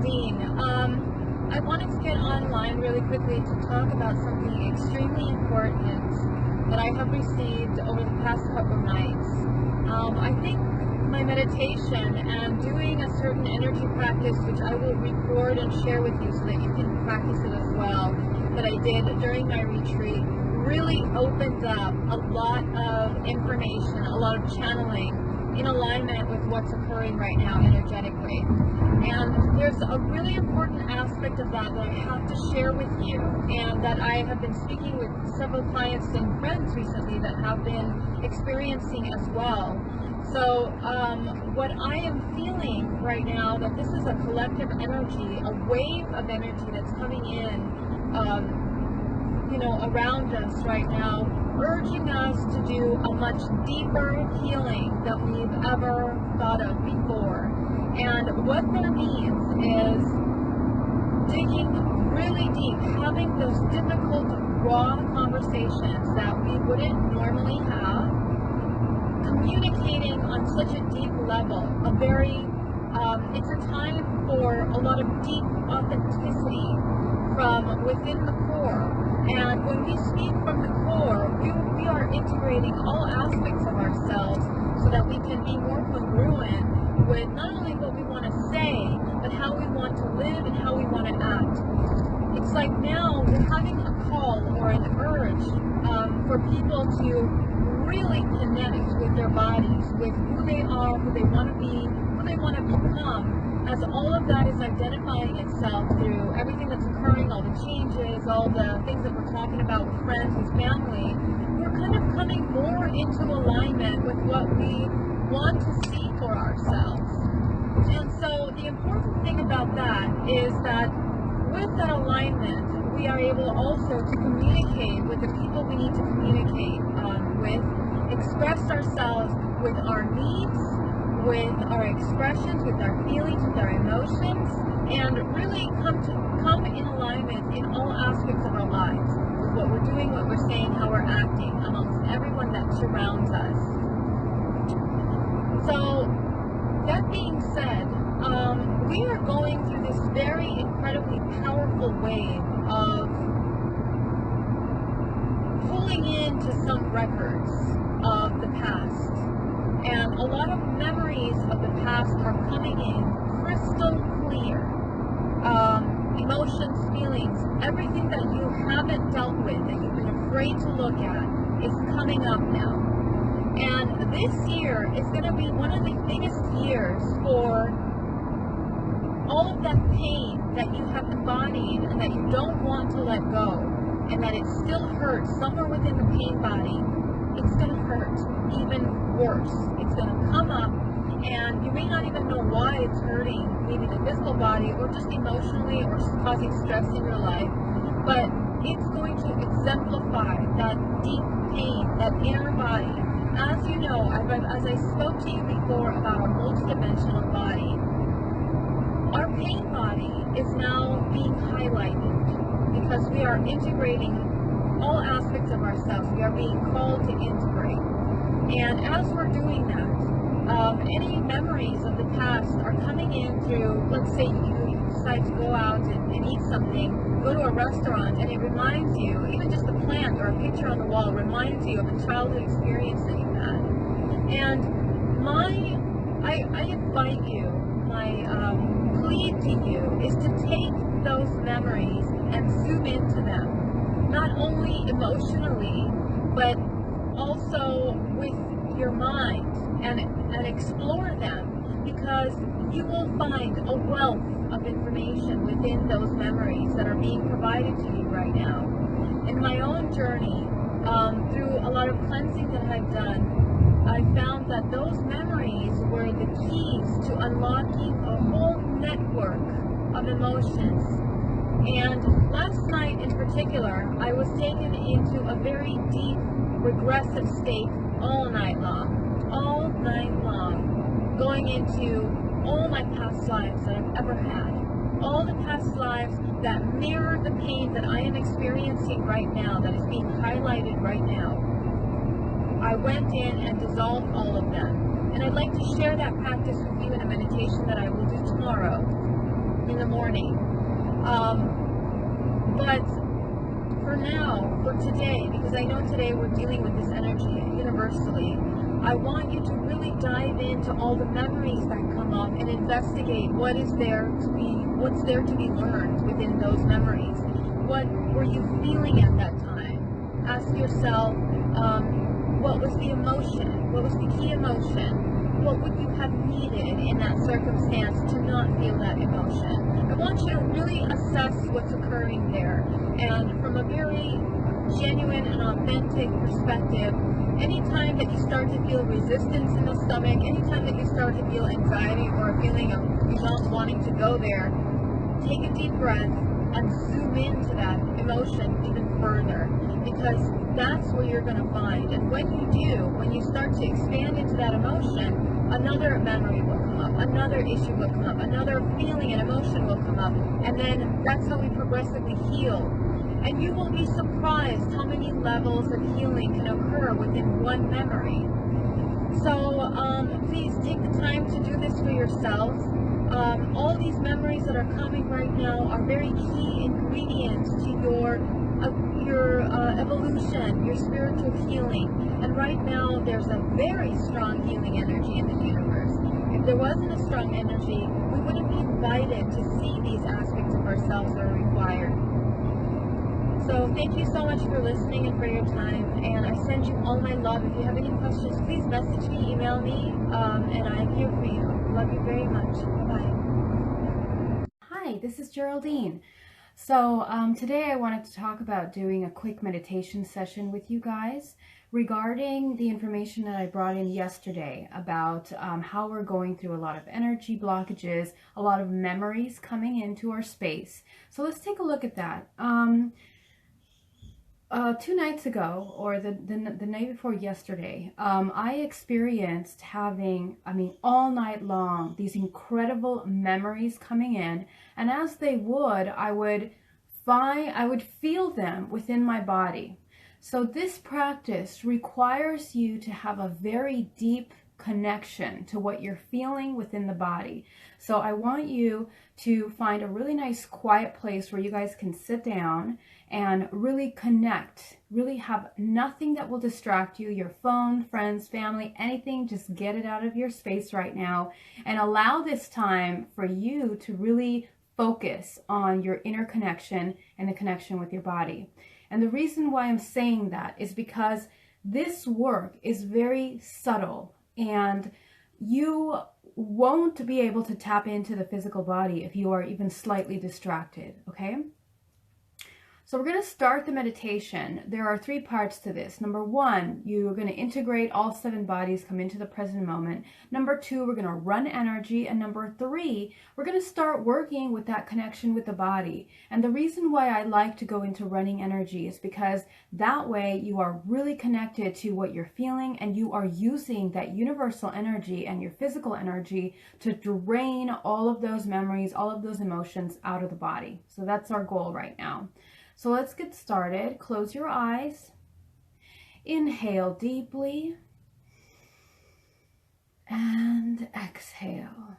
Dean. I wanted to get online really quickly to talk about something extremely important that I have received over the past couple nights. I think my meditation and doing a certain energy practice, which I will record and share with you so that you can practice it as well, that I did during my retreat, really opened up a lot of information, a lot of channeling in alignment with what's occurring right now energetically. And there's a really important aspect of that I have to share with you, and that I have been speaking with several clients and friends recently that have been experiencing as well. So what I am feeling right now, that this is a collective energy, a wave of energy that's coming in around us right now, urging us to do a much deeper healing than we've ever thought of before. And what that means is digging really deep, having those difficult, raw conversations that we wouldn't normally have, communicating on such a deep level, it's a time for a lot of deep authenticity from within the core. And when we speak from the core, we are integrating all aspects of ourselves so that we can be more congruent with not only what we want to say, but how we want to live and how we want to act. It's like now we're having a call or an urge for people to really connect with their bodies, with who they are, who they want to be, who they want to become, as all of that is identifying itself through everything that's occurring, all the changes, all the things that we're talking about with friends, with family. We're kind of coming more into alignment with what we want to see for ourselves. And so the important thing about that is that with that alignment, we are able also to communicate with the people we need to communicate with, express ourselves with our needs, with our expressions, with our feelings, with our emotions, and really come in alignment in all aspects of our lives, with what we're doing, what we're saying, how we're acting amongst everyone that surrounds us. So, that being said, we are going through this very incredibly powerful wave of pulling into some records of the past. And a lot of memories of the past are coming in crystal clear. Emotions, feelings, everything that you haven't dealt with, that you've been afraid to look at, is coming up now. And this year is going to be one of the biggest years for all of that pain that you have embodied and that you don't want to let go, and that it still hurts somewhere within the pain body. It's going to hurt even worse. It's going to come up, and you may not even know why it's hurting, maybe the physical body or just emotionally or causing stress in your life, but it's going to exemplify that deep pain, that inner body. As you know, as I spoke to you before about our multidimensional body, our pain body is now being highlighted because we are integrating all aspects of ourselves. We are being called to integrate. And as we're doing that, any memories of the past are coming in through, let's say you decide to go out and eat something, go to a restaurant, and it reminds you, even just a plant or a picture on the wall reminds you of a childhood experience that you had. And I invite you, my plea to you is to take those memories and zoom into them, not only emotionally, but also with your mind, and explore them, because you will find a wealth of information within those memories that are being provided to you right now. In my own journey, through a lot of cleansing that I've done, I found that those memories were the keys to unlocking a whole network of emotions. And last night in particular, I was taken into a very deep, regressive state all night long, going into all my past lives that I've ever had, all the past lives that mirror the pain that I am experiencing right now, that is being highlighted right now. I went in and dissolved all of them. And I'd like to share that practice with you in a meditation that I will do tomorrow. in the morning. But for now, for today, because I know today we're dealing with this energy universally, I want you to really dive into all the memories that come up and investigate what's there to be learned within those memories. What were you feeling at that time? Ask yourself, what was the emotion? What was the key emotion? What would you have needed in that circumstance to not feel that emotion? I want you to really assess what's occurring there. And from a very genuine and authentic perspective, anytime that you start to feel resistance in the stomach, anytime that you start to feel anxiety or a feeling of you not wanting to go there, take a deep breath and zoom into that emotion even further, because that's where you're going to find. And when you do, when you start to expand into that emotion, another memory will come up, another issue will come up, another feeling and emotion will come up, and then that's how we progressively heal. And you will be surprised how many levels of healing can occur within one memory. So please take the time to do this for yourself. All these memories that are coming right now are very key ingredients to your evolution, your spiritual healing. And right now there's a very strong healing energy in the universe. If there wasn't a strong energy, we wouldn't be invited to see these aspects of ourselves that are required. So thank you so much for listening and for your time, and I send you all my love. If you have any questions, please message me, email me, and I'm here for you. Love you very much. Bye-bye. Hi, this is Geraldine. So today I wanted to talk about doing a quick meditation session with you guys regarding the information that I brought in yesterday about how we're going through a lot of energy blockages, a lot of memories coming into our space. So let's take a look at that. 2 nights ago, or the night before yesterday, I experienced having, all night long, these incredible memories coming in, and as they would, I would feel them within my body. So this practice requires you to have a very deep connection to what you're feeling within the body. So I want you to find a really nice quiet place where you guys can sit down and really connect, really have nothing that will distract you, your phone, friends, family, anything. Just get it out of your space right now and allow this time for you to really focus on your inner connection and the connection with your body. And the reason why I'm saying that is because this work is very subtle, and you won't be able to tap into the physical body if you are even slightly distracted, okay? So we're going to start the meditation. There are 3 parts to this. Number 1, you're going to integrate all 7 bodies, come into the present moment. Number 2, we're going to run energy. And number 3, we're going to start working with that connection with the body. And the reason why I like to go into running energy is because that way you are really connected to what you're feeling, and you are using that universal energy and your physical energy to drain all of those memories, all of those emotions out of the body. So that's our goal right now. So let's get started. Close your eyes. Inhale deeply. And exhale.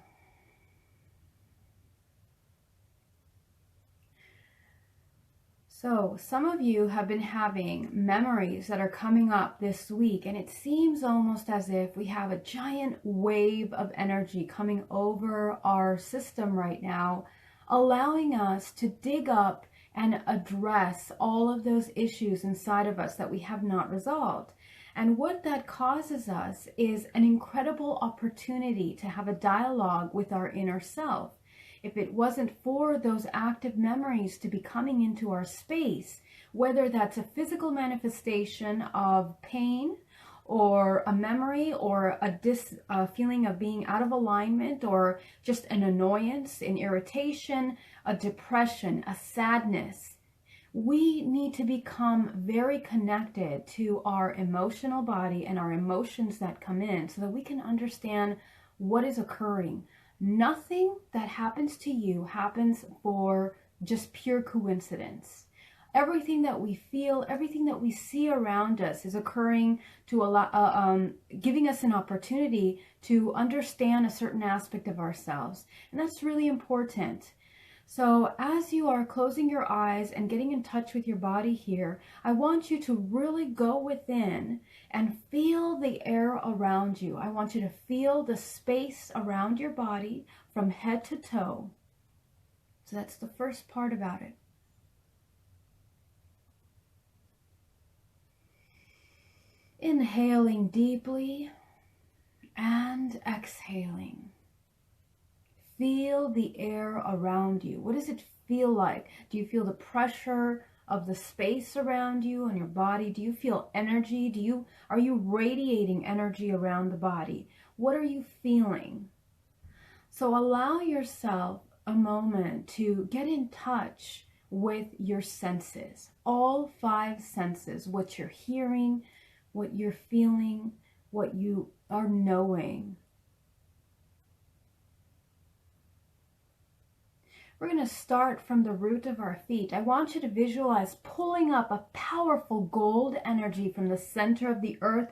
So some of you have been having memories that are coming up this week, and it seems almost as if we have a giant wave of energy coming over our system right now, allowing us to dig up and address all of those issues inside of us that we have not resolved. And what that causes us is an incredible opportunity to have a dialogue with our inner self. If it wasn't for those active memories to be coming into our space, whether that's a physical manifestation of pain, or a memory, or a feeling of being out of alignment, or just an annoyance, an irritation, a depression, a sadness, we need to become very connected to our emotional body and our emotions that come in so that we can understand what is occurring. Nothing that happens to you happens for just pure coincidence. Everything that we feel, everything that we see around us is occurring to giving us an opportunity to understand a certain aspect of ourselves. And that's really important. So as you are closing your eyes and getting in touch with your body here, I want you to really go within and feel the air around you. I want you to feel the space around your body from head to toe. So that's the first part about it. Inhaling deeply and exhaling. Feel the air around you. What does it feel like? Do you feel the pressure of the space around you on your body? Do you feel energy? Are you radiating energy around the body? What are you feeling? So allow yourself a moment to get in touch with your senses, all 5 senses, what you're hearing, what you're feeling, what you are knowing. We're going to start from the root of our feet. I want you to visualize pulling up a powerful gold energy from the center of the earth,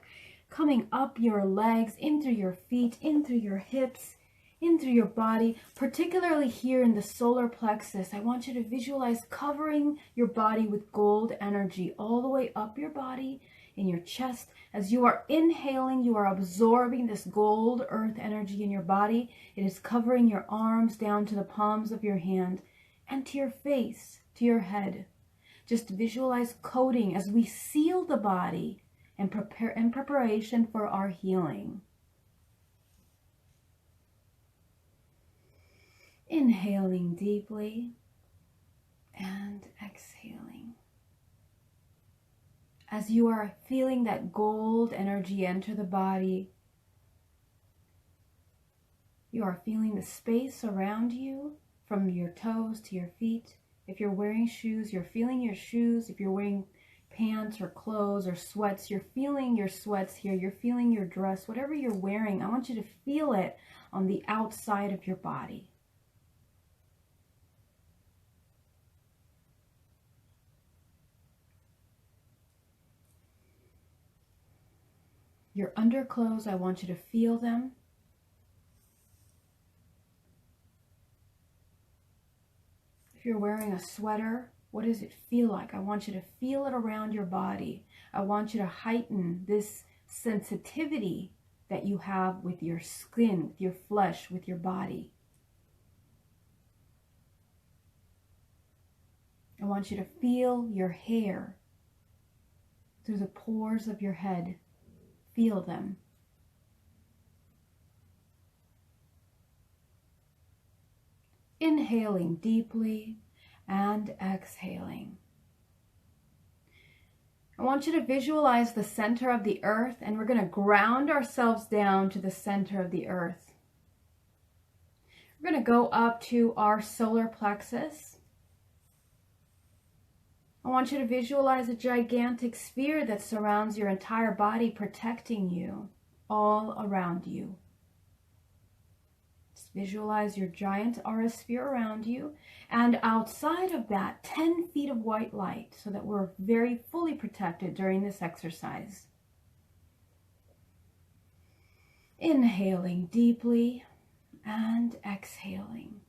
coming up your legs, into your feet, into your hips, into your body, particularly here in the solar plexus. I want you to visualize covering your body with gold energy all the way up your body, in your chest. As you are inhaling, you are absorbing this gold earth energy in your body. It is covering your arms down to the palms of your hand and to your face, to your head. Just visualize coating as we seal the body and prepare in preparation for our healing. Inhaling deeply and exhaling. As you are feeling that gold energy enter the body, you are feeling the space around you from your toes to your feet. If you're wearing shoes, you're feeling your shoes. If you're wearing pants or clothes or sweats, you're feeling your sweats here. You're feeling your dress, whatever you're wearing. I want you to feel it on the outside of your body. Your underclothes, I want you to feel them. If you're wearing a sweater, what does it feel like? I want you to feel it around your body. I want you to heighten this sensitivity that you have with your skin, with your flesh, with your body. I want you to feel your hair through the pores of your head. Feel them. Inhaling deeply and exhaling. I want you to visualize the center of the earth, and we're going to ground ourselves down to the center of the earth. We're going to go up to our solar plexus. I want you to visualize a gigantic sphere that surrounds your entire body, protecting you all around you. Just visualize your giant aura sphere around you, and outside of that, 10 feet of white light, so that we're very fully protected during this exercise. Inhaling deeply and exhaling.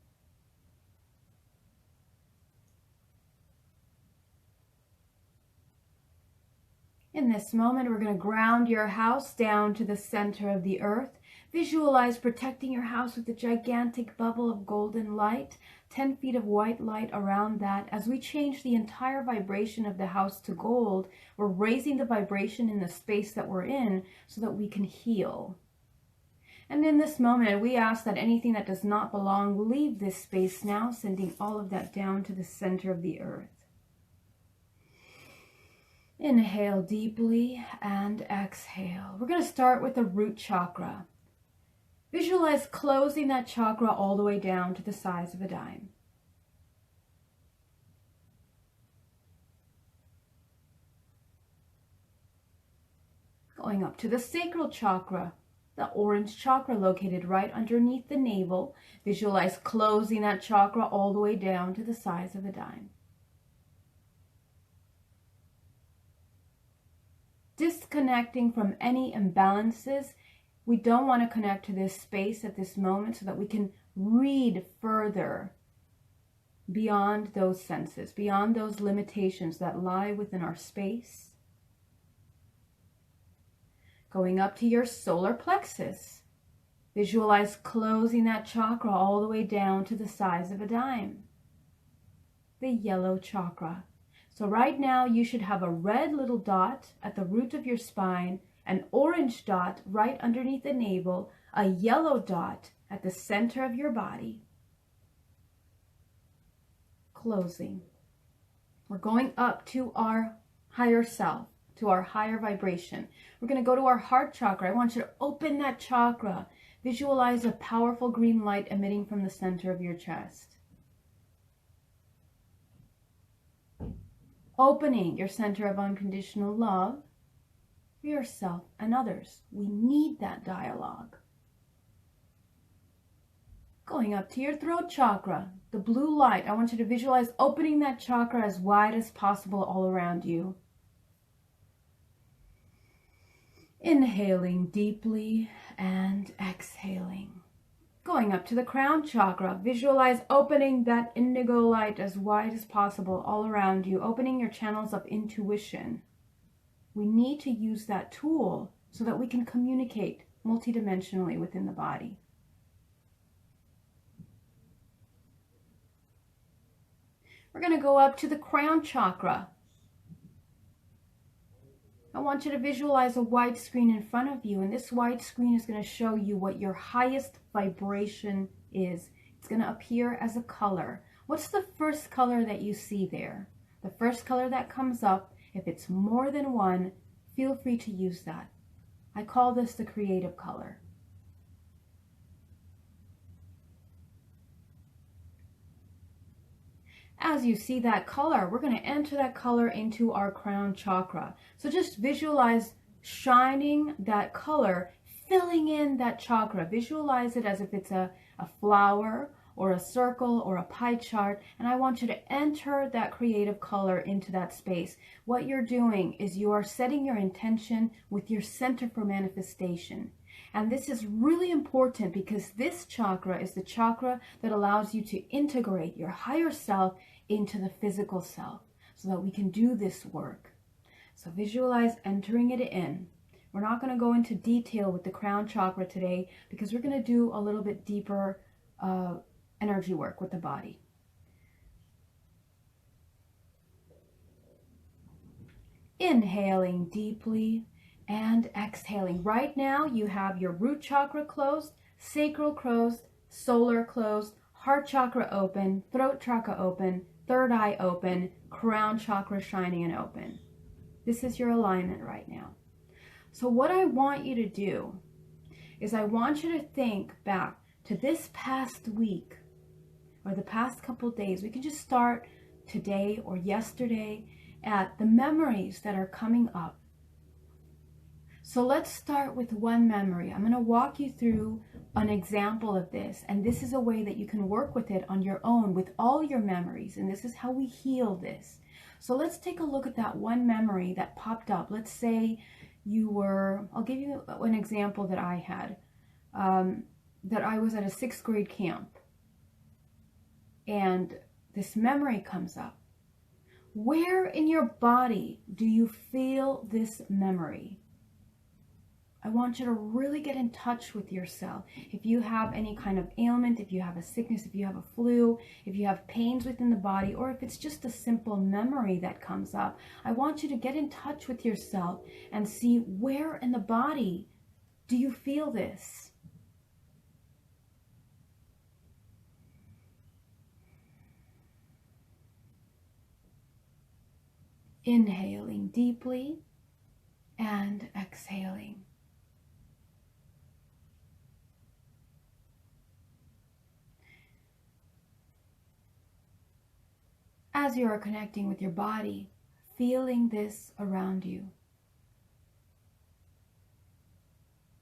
In this moment, we're going to ground your house down to the center of the earth. Visualize protecting your house with a gigantic bubble of golden light, 10 feet of white light around that. As we change the entire vibration of the house to gold, we're raising the vibration in the space that we're in so that we can heal. And in this moment, we ask that anything that does not belong leave this space now, sending all of that down to the center of the earth. Inhale deeply and exhale. We're going to start with the root chakra. Visualize closing that chakra all the way down to the size of a dime. Going up to the sacral chakra, the orange chakra located right underneath the navel. Visualize closing that chakra all the way down to the size of a dime. Disconnecting from any imbalances. We don't want to connect to this space at this moment so that we can read further beyond those senses, beyond those limitations that lie within our space. Going up to your solar plexus. Visualize closing that chakra all the way down to the size of a dime. The yellow chakra. So right now you should have a red little dot at the root of your spine, an orange dot right underneath the navel, a yellow dot at the center of your body. Closing. We're going up to our higher self, to our higher vibration. We're going to go to our heart chakra. I want you to open that chakra. Visualize a powerful green light emitting from the center of your chest. Opening your center of unconditional love for yourself and others. We need that dialogue. Going up to your throat chakra, the blue light. I want you to visualize opening that chakra as wide as possible all around you. Inhaling deeply and exhaling. Going up to the crown chakra, visualize opening that indigo light as wide as possible all around you, opening your channels of intuition. We need to use that tool so that we can communicate multidimensionally within the body. We're going to go up to the crown chakra. I want you to visualize a white screen in front of you, and this white screen is going to show you what your highest vibration is. It's going to appear as a color. What's the first color that you see there? The first color that comes up, if it's more than one, feel free to use that. I call this the creative color. As you see that color, we're going to enter that color into our crown chakra. So just visualize shining that color, filling in that chakra. Visualize it as if it's a flower or a circle or a pie chart. And I want you to enter that creative color into that space. What you're doing is you are setting your intention with your center for manifestation. And this is really important because this chakra is the chakra that allows you to integrate your higher self into the physical self so that we can do this work. So visualize entering it in. We're not going to go into detail with the crown chakra today because we're going to do a little bit deeper energy work with the body. Inhaling deeply and exhaling. Right now you have your root chakra closed, sacral closed, solar closed, heart chakra open, throat chakra open, third eye open, crown chakra shining and open. This is your alignment right now. So what I want you to do is I want you to think back to this past week or the past couple days. We can just start today or yesterday at the memories that are coming up. So let's start with one memory. I'm going to walk you through an example of this, and this is a way that you can work with it on your own with all your memories, and this is how we heal this. So let's take a look at that one memory that popped up. Let's say you were, I'll give you an example that I had, that I was at a 6th grade camp, and this memory comes up. Where in your body do you feel this memory? I want you to really get in touch with yourself. If you have any kind of ailment, if you have a sickness, if you have a flu, if you have pains within the body, or if it's just a simple memory that comes up, I want you to get in touch with yourself and see where in the body do you feel this. Inhaling deeply and exhaling. As you are connecting with your body, feeling this around you,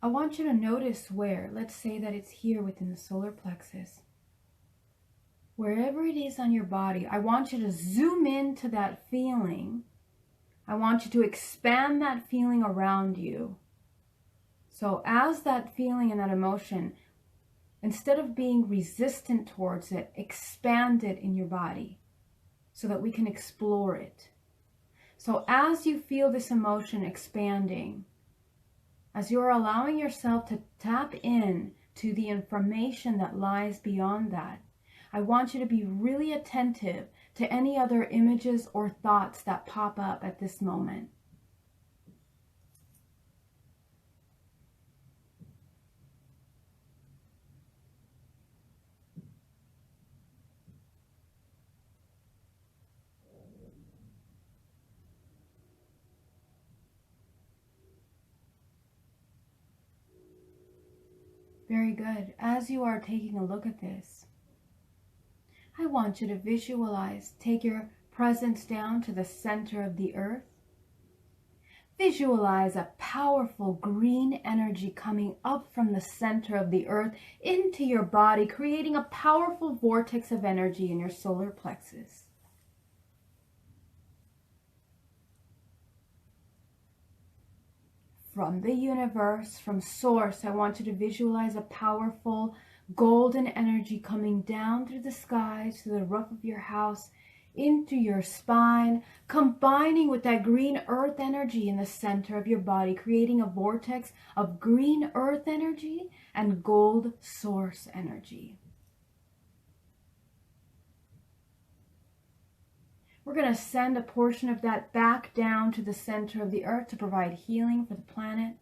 I want you to notice where. Let's say that it's here within the solar plexus. Wherever it is on your body, I want you to zoom into that feeling. I want you to expand that feeling around you. So as that feeling and that emotion Instead of being resistant towards it, expand it in your body so that we can explore it. So as you feel this emotion expanding, as you're allowing yourself to tap in to the information that lies beyond that, I want you to be really attentive to any other images or thoughts that pop up at this moment. Very good. As you are taking a look at this, I want you to visualize, take your presence down to the center of the earth. Visualize a powerful green energy coming up from the center of the earth into your body, creating a powerful vortex of energy in your solar plexus. From the universe, from source, I want you to visualize a powerful golden energy coming down through the skies to the roof of your house, into your spine, combining with that green earth energy in the center of your body, creating a vortex of green earth energy and gold source energy. We're going to send a portion of that back down to the center of the earth to provide healing for the planet.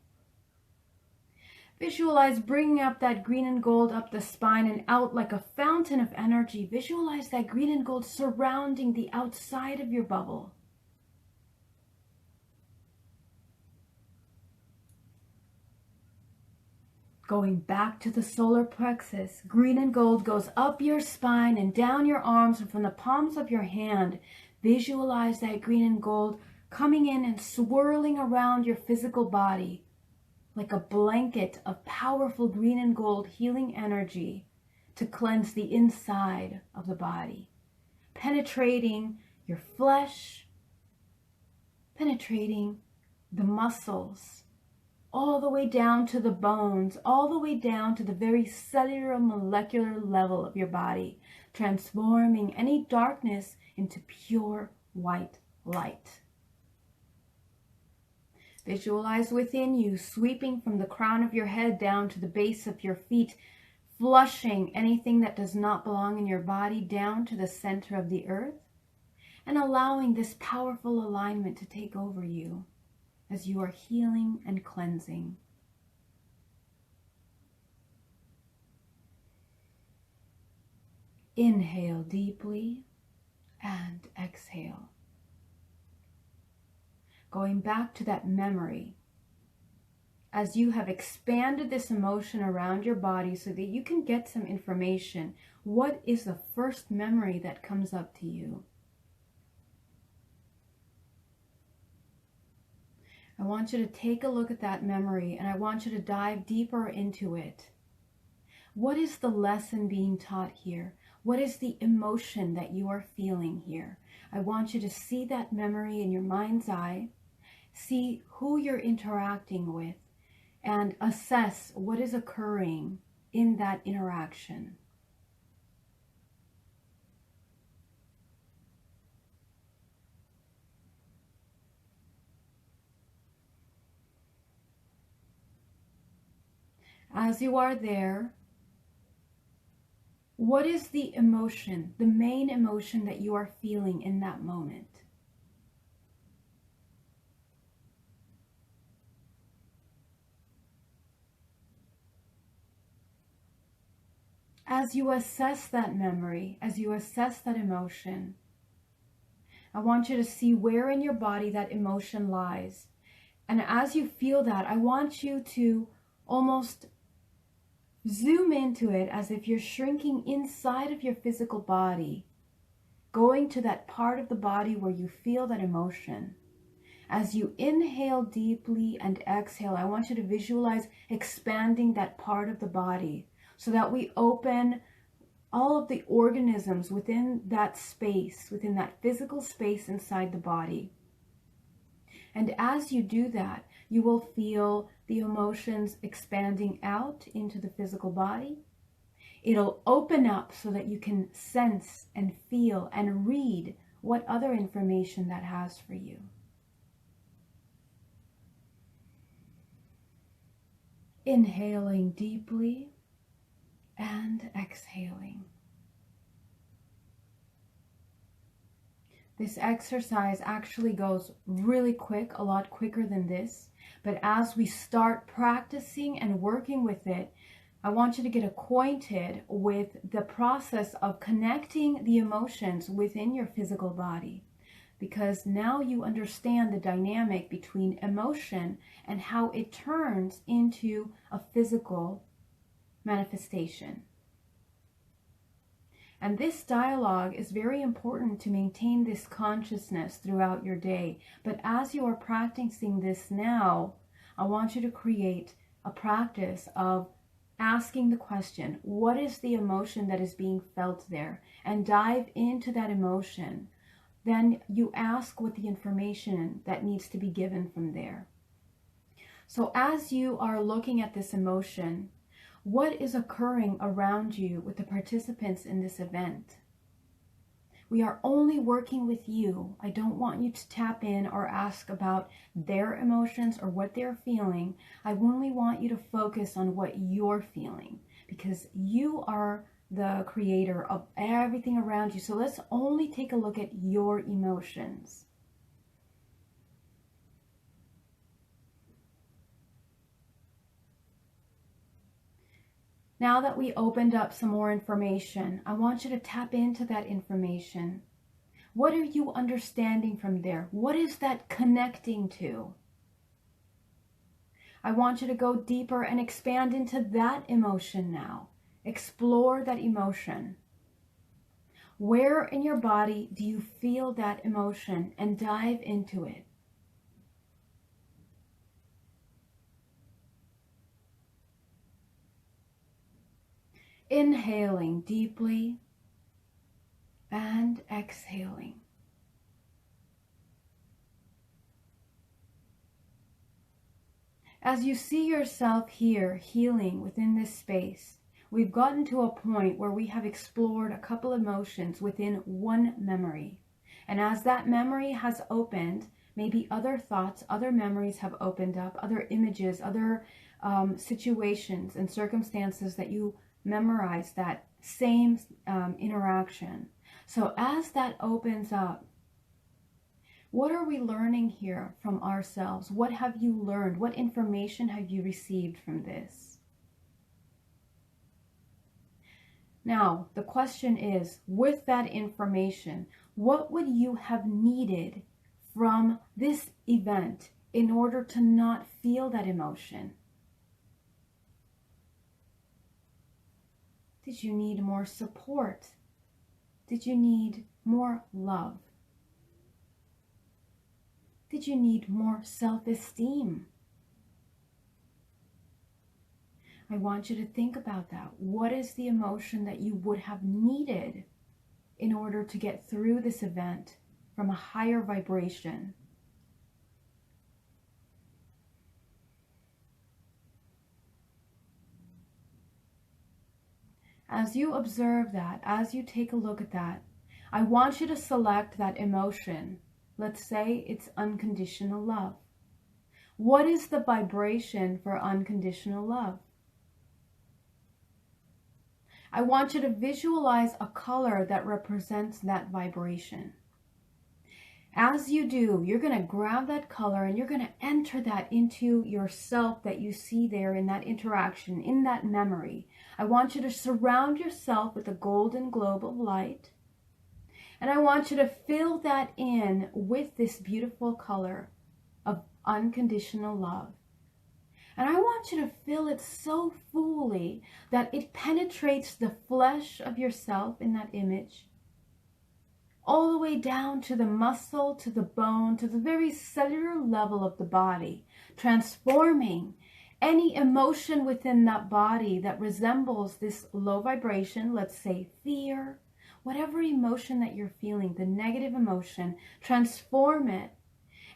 Visualize bringing up that green and gold up the spine and out like a fountain of energy. Visualize that green and gold surrounding the outside of your bubble. Going back to the solar plexus, green and gold goes up your spine and down your arms and from the palms of your hand. Visualize that green and gold coming in and swirling around your physical body like a blanket of powerful green and gold healing energy to cleanse the inside of the body, penetrating your flesh, penetrating the muscles, all the way down to the bones, all the way down to the very cellular molecular level of your body, transforming any darkness into pure white light. Visualize within you, sweeping from the crown of your head down to the base of your feet, flushing anything that does not belong in your body down to the center of the earth, and allowing this powerful alignment to take over you as you are healing and cleansing. Inhale deeply and exhale. Going back to that memory, as you have expanded this emotion around your body so that you can get some information. What is the first memory that comes up to you? I want you to take a look at that memory and I want you to dive deeper into it. What is the lesson being taught here? What is the emotion that you are feeling here? I want you to see that memory in your mind's eye, see who you're interacting with, and assess what is occurring in that interaction. As you are there, what is the emotion, the main emotion that you are feeling in that moment? As you assess that memory, as you assess that emotion, I want you to see where in your body that emotion lies. And as you feel that, I want you to almost zoom into it as if you're shrinking inside of your physical body, going to that part of the body where you feel that emotion. As you inhale deeply and exhale, I want you to visualize expanding that part of the body so that we open all of the organisms within that space, within that physical space inside the body. And as you do that, you will feel the emotions expanding out into the physical body. It'll open up so that you can sense and feel and read what other information that has for you. Inhaling deeply and exhaling. This exercise actually goes really quick, a lot quicker than this. But as we start practicing and working with it, I want you to get acquainted with the process of connecting the emotions within your physical body. Because now you understand the dynamic between emotion and how it turns into a physical manifestation. And this dialogue is very important to maintain this consciousness throughout your day. But as you are practicing this now, I want you to create a practice of asking the question, what is the emotion that is being felt there? And dive into that emotion. Then you ask what the information that needs to be given from there. So as you are looking at this emotion, what is occurring around you with the participants in this event? We are only working with you. I don't want you to tap in or ask about their emotions or what they're feeling. I only want you to focus on what you're feeling, because you are the creator of everything around you. So let's only take a look at your emotions. Now that we opened up some more information, I want you to tap into that information. What are you understanding from there? What is that connecting to? I want you to go deeper and expand into that emotion now. Explore that emotion. Where in your body do you feel that emotion, and dive into it? Inhaling deeply and exhaling. As you see yourself here healing within this space, we've gotten to a point where we have explored a couple emotions within one memory. And as that memory has opened, maybe other thoughts, other memories have opened up, other images, other situations and circumstances that you memorize that same interaction. So as that opens up, what are we learning here from ourselves? What have you learned? What information have you received from this? Now, the question is, with that information, what would you have needed from this event in order to not feel that emotion? Did you need more support? Did you need more love? Did you need more self-esteem? I want you to think about that. What is the emotion that you would have needed in order to get through this event from a higher vibration? As you observe that, as you take a look at that, I want you to select that emotion. Let's say it's unconditional love. What is the vibration for unconditional love? I want you to visualize a color that represents that vibration. As you do, you're going to grab that color and you're going to enter that into yourself that you see there in that interaction, in that memory. I want you to surround yourself with a golden globe of light. And I want you to fill that in with this beautiful color of unconditional love. And I want you to fill it so fully that it penetrates the flesh of yourself in that image, all the way down to the muscle, to the bone, to the very cellular level of the body, transforming any emotion within that body that resembles this low vibration, let's say fear, whatever emotion that you're feeling, the negative emotion, transform it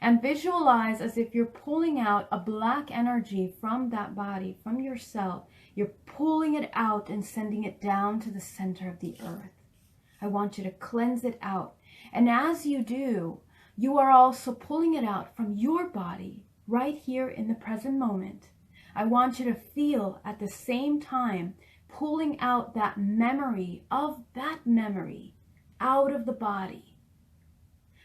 and visualize as if you're pulling out a black energy from that body, from yourself. You're pulling it out and sending it down to the center of the earth. I want you to cleanse it out. And as you do, you are also pulling it out from your body right here in the present moment. I want you to feel at the same time pulling out that memory of that memory out of the body.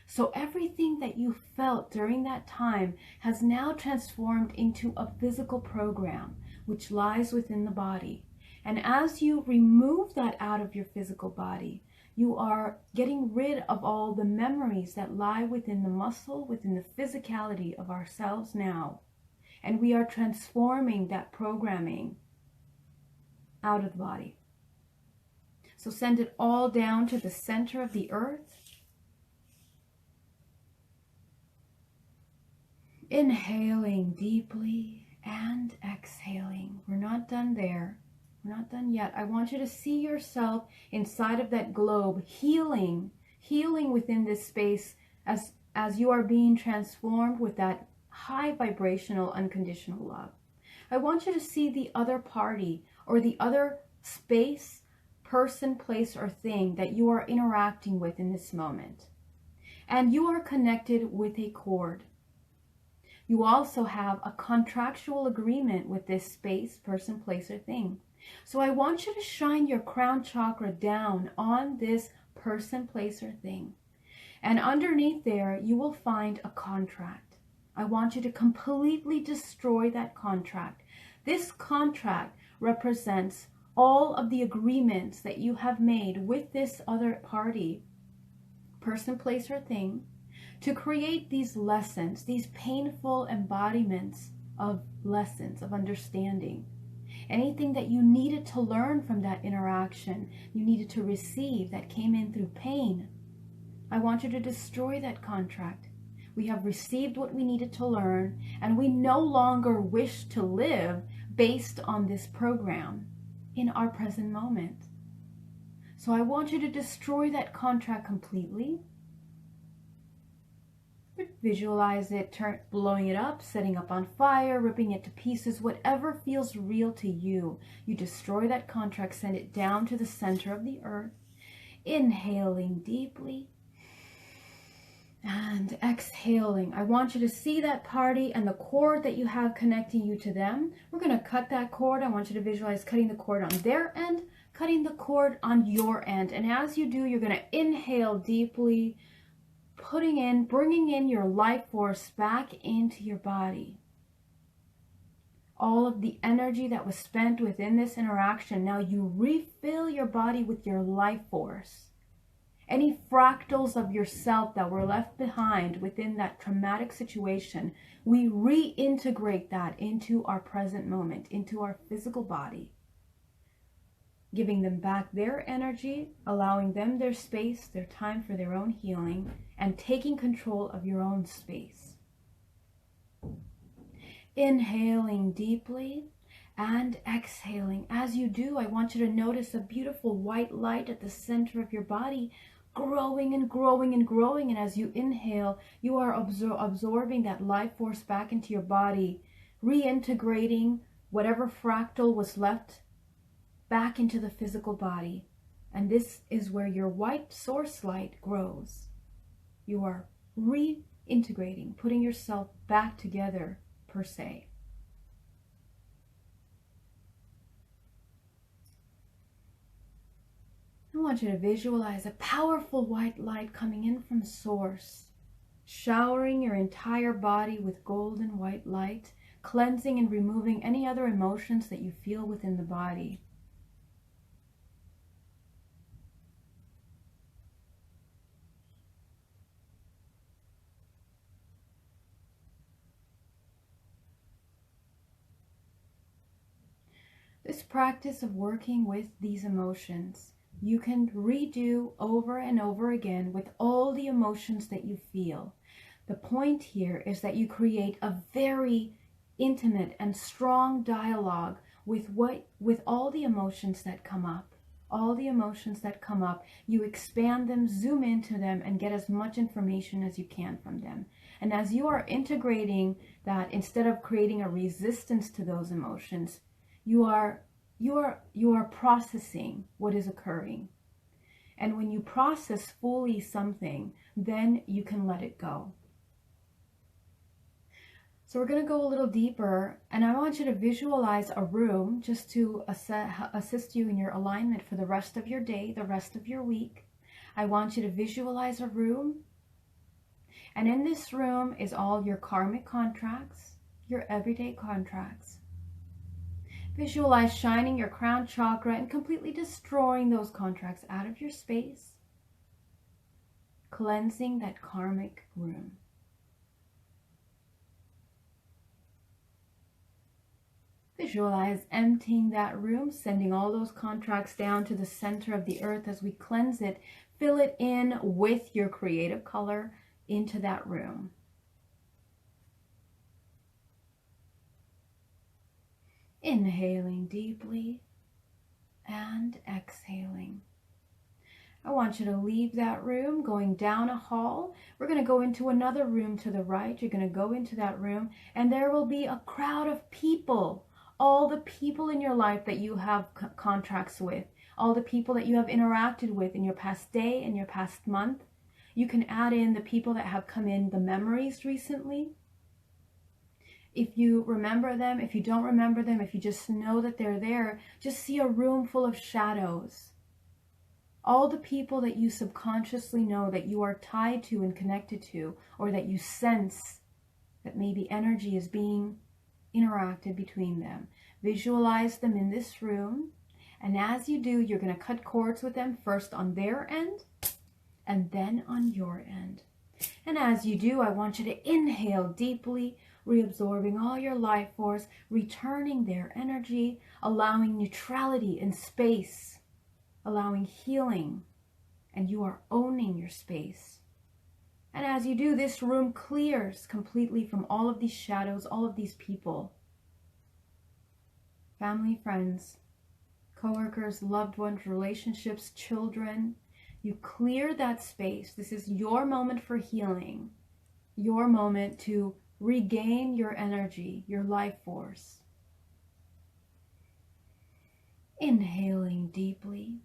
So everything that you felt during that time has now transformed into a physical program which lies within the body. And as you remove that out of your physical body, you are getting rid of all the memories that lie within the muscle, within the physicality of ourselves now. And we are transforming that programming out of the body. So send it all down to the center of the earth. Inhaling deeply and exhaling. We're not done there. We're not done yet. I want you to see yourself inside of that globe, healing within this space as you are being transformed with that high vibrational unconditional love. I want you to see the other party or the other space, person, place, or thing that you are interacting with in this moment. And you are connected with a cord. You also have a contractual agreement with this space, person, place, or thing. So I want you to shine your crown chakra down on this person, place, or thing. And underneath there, you will find a contract. I want you to completely destroy that contract. This contract represents all of the agreements that you have made with this other party, person, place, or thing, to create these lessons, these painful embodiments of lessons, of understanding. Anything that you needed to learn from that interaction, you needed to receive that came in through pain, I want you to destroy that contract. We have received what we needed to learn, and we no longer wish to live based on this program in our present moment. So I want you to destroy that contract completely. Visualize it, blowing it up, setting up on fire, ripping it to pieces, whatever feels real to you. You destroy that contract, send it down to the center of the earth, inhaling deeply and exhaling. I want you to see that party and the cord that you have connecting you to them. We're going to cut that cord. I want you to visualize cutting the cord on their end, cutting the cord on your end. And as you do, you're going to inhale deeply, bringing in your life force back into your body. All of the energy that was spent within this interaction, now you refill your body with your life force. Any fractals of yourself that were left behind within that traumatic situation, we reintegrate that into our present moment, into our physical body, giving them back their energy, allowing them their space, their time for their own healing, and taking control of your own space. Inhaling deeply and exhaling. As you do, I want you to notice a beautiful white light at the center of your body, growing and growing and growing. And as you inhale, you are absorbing that life force back into your body, reintegrating whatever fractal was left back into the physical body. And this is where your white source light grows. You are reintegrating, putting yourself back together, per se. I want you to visualize a powerful white light coming in from source, showering your entire body with golden white light, cleansing and removing any other emotions that you feel within the body. This practice of working with these emotions, you can redo over and over again with all the emotions that you feel. The point here is that you create a very intimate and strong dialogue with all the emotions that come up. All the emotions that come up, you expand them, zoom into them, and get as much information as you can from them. And as you are integrating that, instead of creating a resistance to those emotions, you are you are processing what is occurring. And when you process fully something, then you can let it go. So we're going to go a little deeper, and I want you to visualize a room just to assist you in your alignment for the rest of your day, the rest of your week. I want you to visualize a room, and in this room is all your karmic contracts, your everyday contracts. Visualize shining your crown chakra and completely destroying those contracts out of your space, cleansing that karmic room. Visualize emptying that room, sending all those contracts down to the center of the earth as we cleanse it. Fill it in with your creative color into that room. Inhaling deeply and exhaling. I want you to leave that room, going down a hall. We're going to go into another room to the right. You're going to go into that room, and there will be a crowd of people. All the people in your life that you have contracts with, all the people that you have interacted with in your past day and your past month. You can add in the people that have come in, the memories recently. If you remember them, if you don't remember them, if you just know that they're there, just see a room full of shadows. All the people that you subconsciously know that you are tied to and connected to, or that you sense that maybe energy is being interacted between them. Visualize them in this room, and as you do, you're going to cut cords with them first on their end and then on your end. And as you do, I want you to inhale deeply, reabsorbing all your life force, returning their energy, allowing neutrality in space, allowing healing, and you are owning your space. And as you do, this room clears completely from all of these shadows, all of these people. Family, friends, coworkers, loved ones, relationships, children. You clear that space. This is your moment for healing, your moment to regain your energy, your life force. Inhaling deeply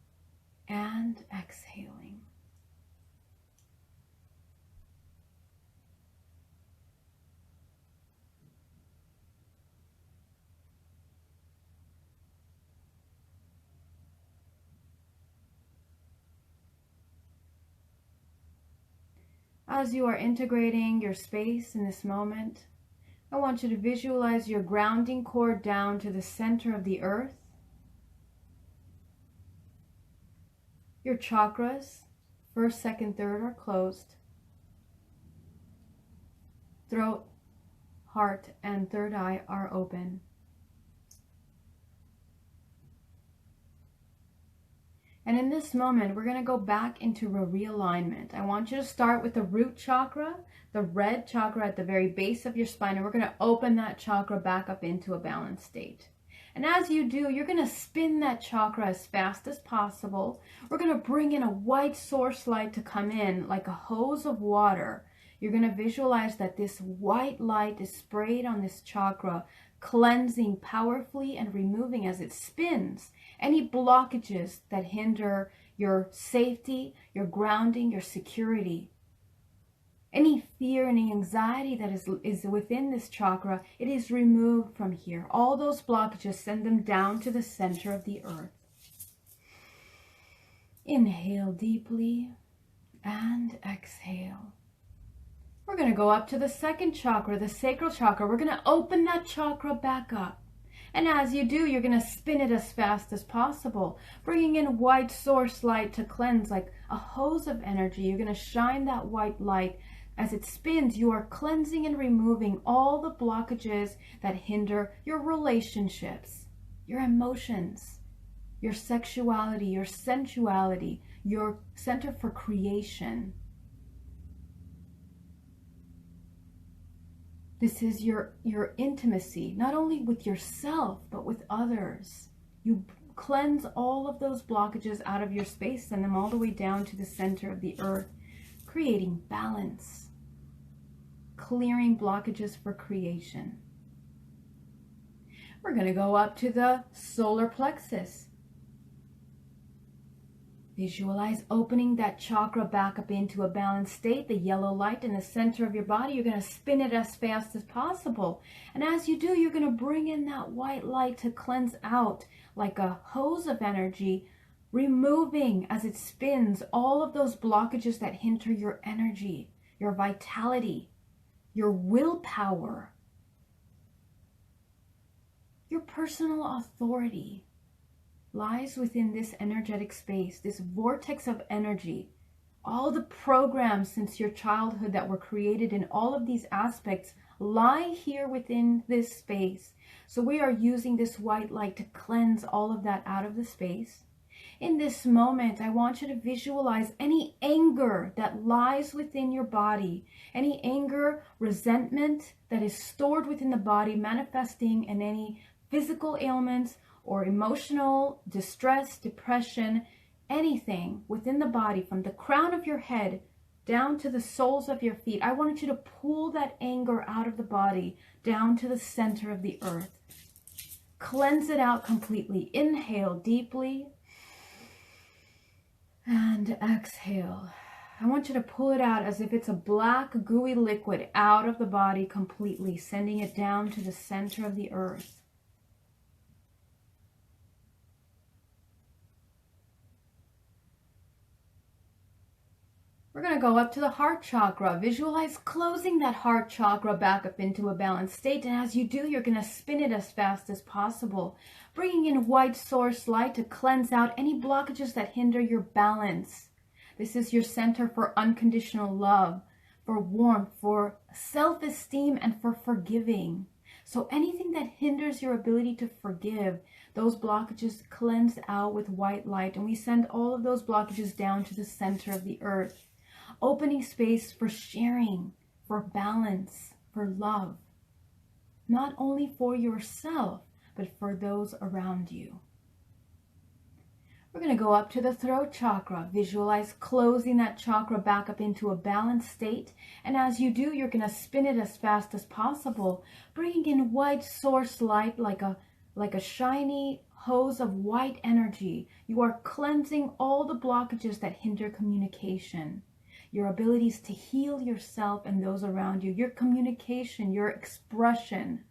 and exhaling. As you are integrating your space in this moment, I want you to visualize your grounding cord down to the center of the earth. Your chakras, first, second, third, are closed. Throat, heart, and third eye are open. And in this moment, we're going to go back into a realignment. I want you to start with the root chakra, the red chakra at the very base of your spine, and we're going to open that chakra back up into a balanced state. And as you do, you're going to spin that chakra as fast as possible. We're going to bring in a white source light to come in like a hose of water. You're going to visualize that this white light is sprayed on this chakra, cleansing powerfully and removing as it spins any blockages that hinder your safety, your grounding, your security. Any fear, any anxiety that is within this chakra, it is removed from here. All those blockages, send them down to the center of the earth. Inhale deeply and exhale. We're going to go up to the second chakra, the sacral chakra. We're going to open that chakra back up. And as you do, you're going to spin it as fast as possible, bringing in white source light to cleanse like a hose of energy. You're going to shine that white light. As it spins, you are cleansing and removing all the blockages that hinder your relationships, your emotions, your sexuality, your sensuality, your center for creation. This is your intimacy, not only with yourself, but with others. You cleanse all of those blockages out of your space, send them all the way down to the center of the earth, creating balance, clearing blockages for creation. We're going to go up to the solar plexus. Visualize opening that chakra back up into a balanced state, the yellow light in the center of your body. You're going to spin it as fast as possible. And as you do, you're going to bring in that white light to cleanse out like a hose of energy, removing as it spins all of those blockages that hinder your energy, your vitality, your willpower, your personal authority. Lies within this energetic space, this vortex of energy. All the programs since your childhood that were created in all of these aspects lie here within this space. So we are using this white light to cleanse all of that out of the space. In this moment, I want you to visualize any anger that lies within your body, any anger, resentment that is stored within the body, manifesting in any physical ailments, or emotional distress, depression, anything within the body, from the crown of your head down to the soles of your feet. I want you to pull that anger out of the body down to the center of the earth. Cleanse it out completely. Inhale deeply and exhale. I want you to pull it out as if it's a black, gooey liquid out of the body completely, sending it down to the center of the earth. We're going to go up to the heart chakra. Visualize closing that heart chakra back up into a balanced state. And as you do, you're going to spin it as fast as possible, bringing in white source light to cleanse out any blockages that hinder your balance. This is your center for unconditional love, for warmth, for self-esteem, and for forgiving. So anything that hinders your ability to forgive, those blockages cleanse out with white light. And we send all of those blockages down to the center of the earth, opening space for sharing, for balance, for love, not only for yourself, but for those around you. We're going to go up to the throat chakra. Visualize closing that chakra back up into a balanced state. And as you do, you're going to spin it as fast as possible, bringing in white source light like a shiny hose of white energy. You are cleansing all the blockages that hinder communication, your abilities to heal yourself and those around you, your communication, your expression.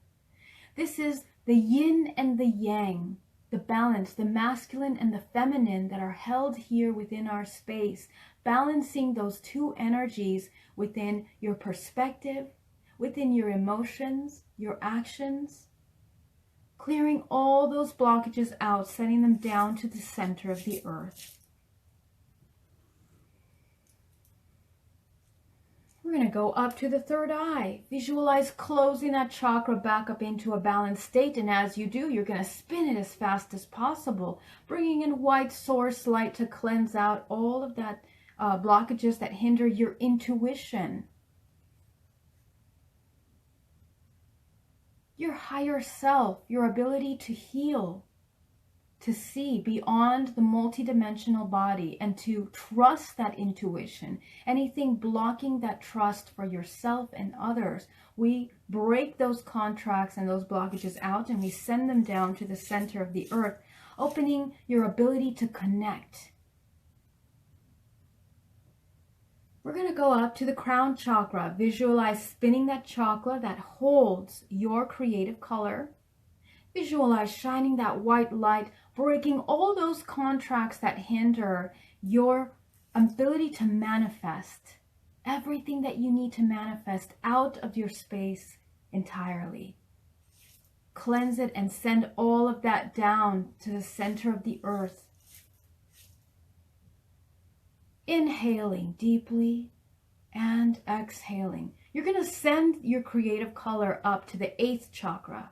This is the yin and the yang, the balance, the masculine and the feminine that are held here within our space, balancing those two energies within your perspective, within your emotions, your actions, clearing all those blockages out, sending them down to the center of the earth. We're going to go up to the third eye. Visualize closing that chakra back up into a balanced state. And as you do, you're going to spin it as fast as possible, bringing in white source light to cleanse out all of that blockages that hinder your intuition, your higher self, your ability to heal, to see beyond the multidimensional body, and to trust that intuition. Anything blocking that trust for yourself and others, we break those contracts and those blockages out, and we send them down to the center of the earth, opening your ability to connect. We're going to go up to the crown chakra. Visualize spinning that chakra that holds your creative color. Visualize shining that white light, breaking all those contracts that hinder your ability to manifest everything that you need to manifest out of your space entirely. Cleanse it and send all of that down to the center of the earth. Inhaling deeply and exhaling. You're going to send your creative color up to the 8th chakra,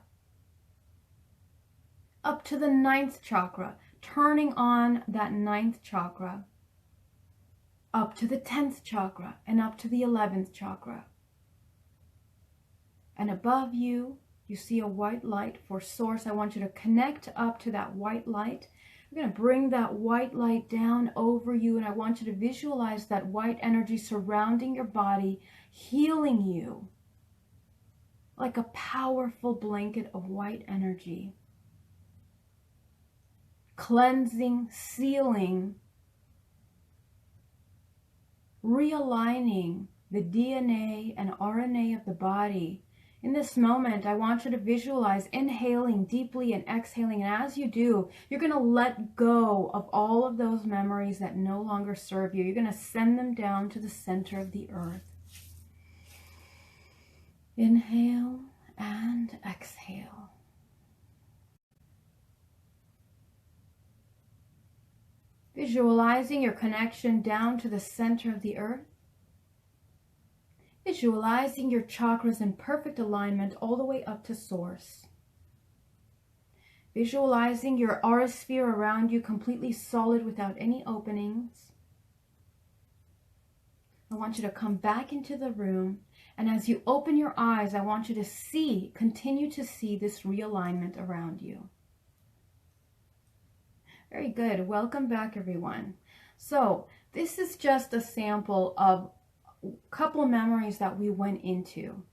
up to the 9th chakra, turning on that 9th chakra, up to the 10th chakra, and up to the 11th chakra. And above you, you see a white light for source. I want you to connect up to that white light. I'm going to bring that white light down over you, and I want you to visualize that white energy surrounding your body, healing you, like a powerful blanket of white energy, cleansing, sealing, realigning the DNA and RNA of the body. In this moment, I want you to visualize inhaling deeply and exhaling. And as you do, you're going to let go of all of those memories that no longer serve you. You're going to send them down to the center of the earth. Inhale and exhale. Visualizing your connection down to the center of the earth. Visualizing your chakras in perfect alignment all the way up to source. Visualizing your aura sphere around you completely solid without any openings. I want you to come back into the room, and as you open your eyes, I want you to continue to see this realignment around you. Very good. Welcome back, everyone. So this is just a sample of a couple memories that we went into.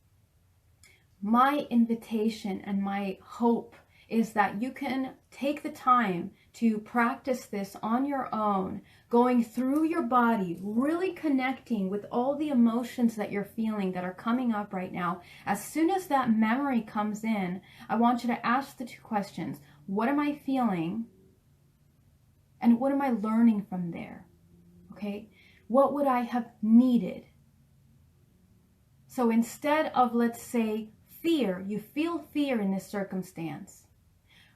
My invitation and my hope is that you can take the time to practice this on your own, going through your body, really connecting with all the emotions that you're feeling that are coming up right now. As soon as that memory comes in, I want you to ask the two questions. What am I feeling? And what am I learning from there? Okay? What would I have needed? So instead of, let's say, fear, you feel fear in this circumstance.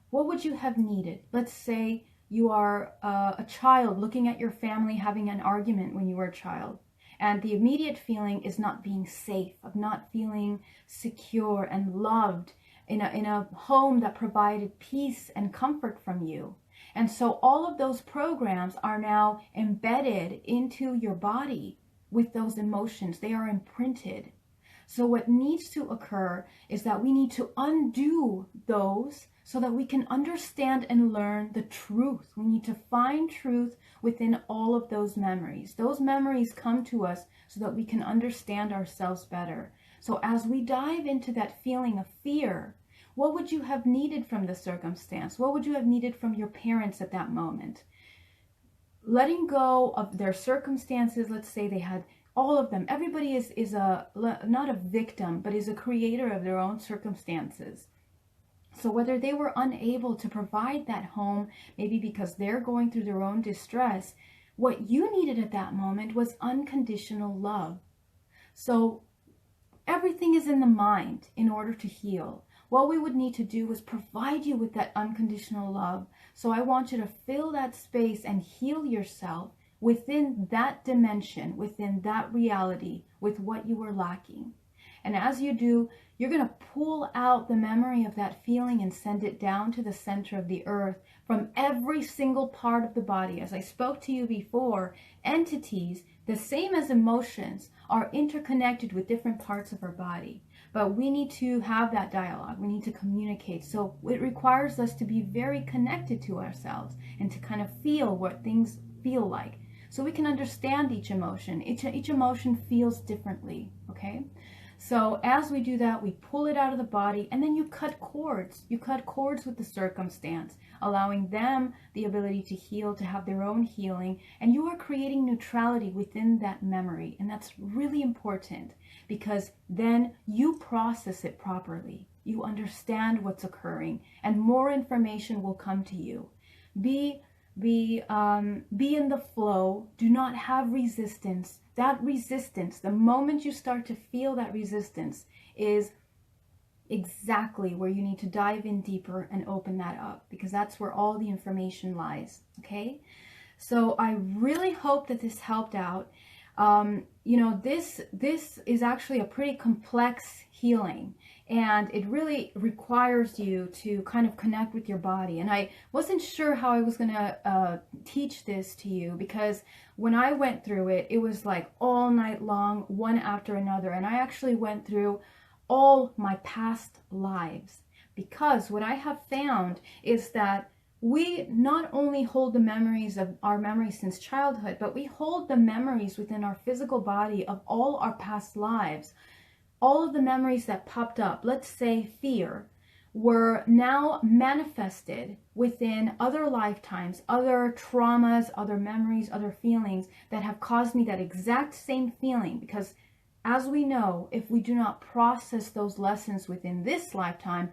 What would you have needed? Let's say you are a child looking at your family having an argument when you were a child. And the immediate feeling is not being safe, of not feeling secure and loved in a home that provided peace and comfort from you. And so all of those programs are now embedded into your body with those emotions. They are imprinted. So what needs to occur is that we need to undo those so that we can understand and learn the truth. We need to find truth within all of those memories. Those memories come to us so that we can understand ourselves better. So as we dive into that feeling of fear, what would you have needed from the circumstance? What would you have needed from your parents at that moment? Letting go of their circumstances, let's say they had all of them. Everybody is not a victim, but is a creator of their own circumstances. So whether they were unable to provide that home, maybe because they're going through their own distress, what you needed at that moment was unconditional love. So everything is in the mind in order to heal. What we would need to do is provide you with that unconditional love. So I want you to fill that space and heal yourself within that dimension, within that reality, with what you were lacking. And as you do, you're going to pull out the memory of that feeling and send it down to the center of the earth from every single part of the body. As I spoke to you before, entities, the same as emotions, are interconnected with different parts of our body. But we need to have that dialogue. We need to communicate. So it requires us to be very connected to ourselves and to kind of feel what things feel like. So we can understand each emotion. Each emotion feels differently, okay? So as we do that, we pull it out of the body, and then you cut cords. You cut cords with the circumstance, allowing them the ability to heal, to have their own healing, and you are creating neutrality within that memory. And that's really important because then you process it properly. You understand what's occurring, and more information will come to you. Be in the flow. Do not have resistance. That resistance, the moment you start to feel that resistance, is exactly where you need to dive in deeper and open that up, because that's where all the information lies. Okay, so I really hope that this helped out. This is actually a pretty complex healing, and it really requires you to kind of connect with your body. And I wasn't sure how I was going to teach this to you, because when I went through it, it was like all night long, one after another. And I actually went through all my past lives, because what I have found is that we not only hold the memories of our memories since childhood, but we hold the memories within our physical body of all our past lives all of the memories that popped up, let's say fear, were now manifested within other lifetimes, other traumas, other memories, other feelings that have caused me that exact same feeling. Because as we know, if we do not process those lessons within this lifetime,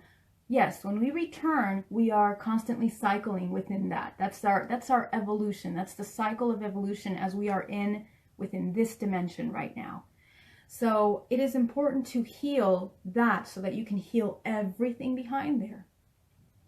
yes, when we return, we are constantly cycling within that. That's our evolution. That's the cycle of evolution as we are within this dimension right now. So it is important to heal that so that you can heal everything behind there.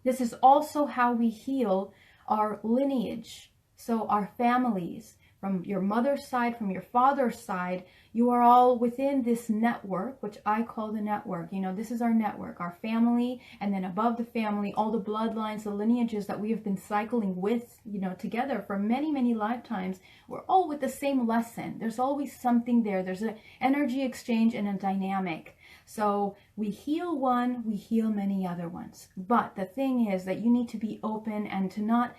This is also how we heal our lineage. So our families, from your mother's side, from your father's side, you are all within this network, which I call the network. You know, this is our network, our family, and then above the family, all the bloodlines, the lineages that we have been cycling with, you know, together for many, many lifetimes. We're all with the same lesson. There's always something there. There's an energy exchange and a dynamic. So we heal one, we heal many other ones. But the thing is that you need to be open and to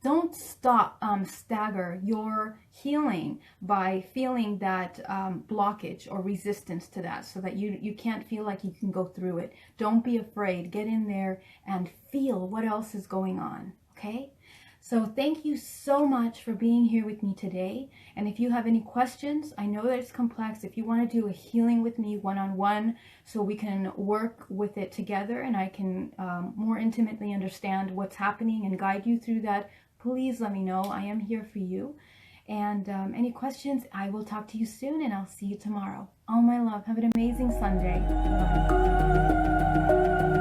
don't stagger your healing by feeling that blockage or resistance to that, so that you can't feel like you can go through it. Don't be afraid. Get in there and feel what else is going on, okay? So thank you so much for being here with me today. And if you have any questions, I know that it's complex. If you want to do a healing with me one-on-one so we can work with it together and I can more intimately understand what's happening and guide you through that, please let me know. I am here for you. And any questions, I will talk to you soon, and I'll see you tomorrow. All my love. Have an amazing Sunday. Bye.